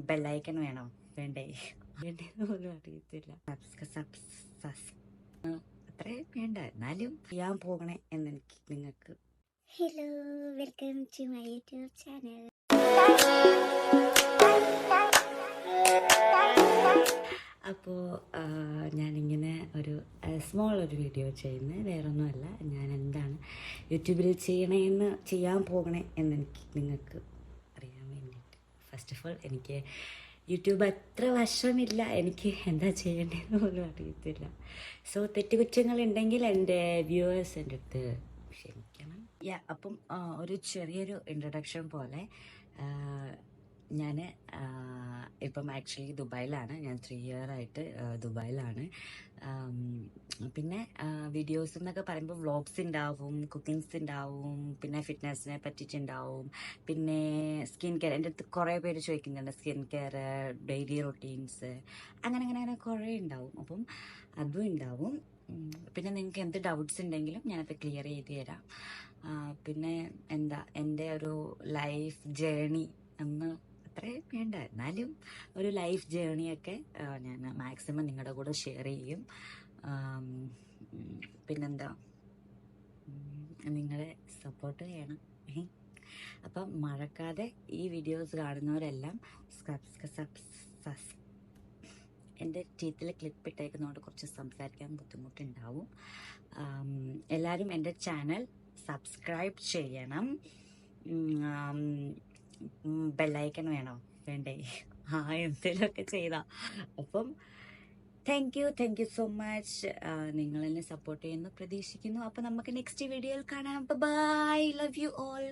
Bell icon വേണോ? വേണ്ടേ? വേണ്ടേന്ന് പോലും അറിയത്തില്ല. അത്രേ വേണ്ട, എന്നാലും ചെയ്യാൻ പോകണേ എന്നെനിക്ക് നിങ്ങൾക്ക്. Hello, welcome to my YouTube channel. അപ്പോൾ ഞാനിങ്ങനെ ഒരു സ്മോൾ ഒരു വീഡിയോ ചെയ്യുന്നത് വേറൊന്നുമല്ല. ഞാൻ എന്താണ് യൂട്യൂബിൽ ചെയ്യാൻ പോകണേ എന്നെനിക്ക് നിങ്ങൾക്ക് അറിയാൻ വേണ്ടിയിട്ട്. ഫസ്റ്റ് ഓഫ് ഓൾ, എനിക്ക് യൂട്യൂബ് അത്ര വശമില്ല, എനിക്ക് എന്താ ചെയ്യേണ്ടതെന്ന് പോലും അറിയത്തില്ല. സോ തെറ്റുകുറ്റങ്ങളുണ്ടെങ്കിൽ എൻ്റെ വ്യൂവേഴ്സ് എൻ്റെ അടുത്ത് ക്ഷമിക്കണം. അപ്പം ഒരു ചെറിയൊരു ഇൻട്രൊഡക്ഷൻ പോലെ, ഞാൻ ഇപ്പം ആക്ച്വലി ദുബായിലാണ്. ഞാൻ 3 year ആയിട്ട് ദുബായിലാണ്. പിന്നെ വീഡിയോസ് എന്നൊക്കെ പറയുമ്പോൾ വ്ളോഗ്സ് ഉണ്ടാവും, കുക്കിങ്സ് ഉണ്ടാവും, പിന്നെ ഫിറ്റ്നസ്സിനെ പറ്റിയിട്ടുണ്ടാവും, പിന്നെ സ്കിൻ കെയർ. എൻ്റെ അടുത്ത് കുറേ പേര് ചോദിക്കുന്നുണ്ട് സ്കിൻ കെയർ, ഡെയിലി റൊട്ടീൻസ്, അങ്ങനെ കുറേ ഉണ്ടാവും. അപ്പം അതും ഉണ്ടാവും. പിന്നെ നിങ്ങൾക്ക് എന്ത് ഡൗട്ട്സ് ഉണ്ടെങ്കിലും ഞാനത് ക്ലിയർ ചെയ്ത് തരാം. പിന്നെ എന്താ എൻ്റെ ഒരു ലൈഫ് ജേണി എന്ന് അത്രേ വേണ്ട, എന്നാലും ഒരു ലൈഫ് ജേണിയൊക്കെ ഞാൻ മാക്സിമം നിങ്ങളുടെ കൂടെ ഷെയർ ചെയ്യും. പിന്നെന്താ, നിങ്ങളുടെ സപ്പോർട്ട് വേണം. അപ്പം മറക്കാതെ ഈ വീഡിയോസ് കാണുന്നവരെല്ലാം എൻ്റെ ടീത്തിൽ ക്ലിപ്പ് ഇട്ടേക്കുന്നതുകൊണ്ട് കുറച്ച് സംസാരിക്കാൻ ബുദ്ധിമുട്ടുണ്ടാവും. എല്ലാവരും എൻ്റെ ചാനൽ സബ്സ്ക്രൈബ് ചെയ്യണം. ബെല്ലൈക്കൺ വേണോ? വേണ്ടേ? എന്തെങ്കിലുമൊക്കെ ചെയ്താ. അപ്പം താങ്ക് യു സോ മച്ച്. നിങ്ങൾ എന്നെ സപ്പോർട്ട് ചെയ്യുന്നു പ്രതീക്ഷിക്കുന്നു. അപ്പം നമുക്ക് നെക്സ്റ്റ് വീഡിയോയിൽ കാണാം. Bye, love you all.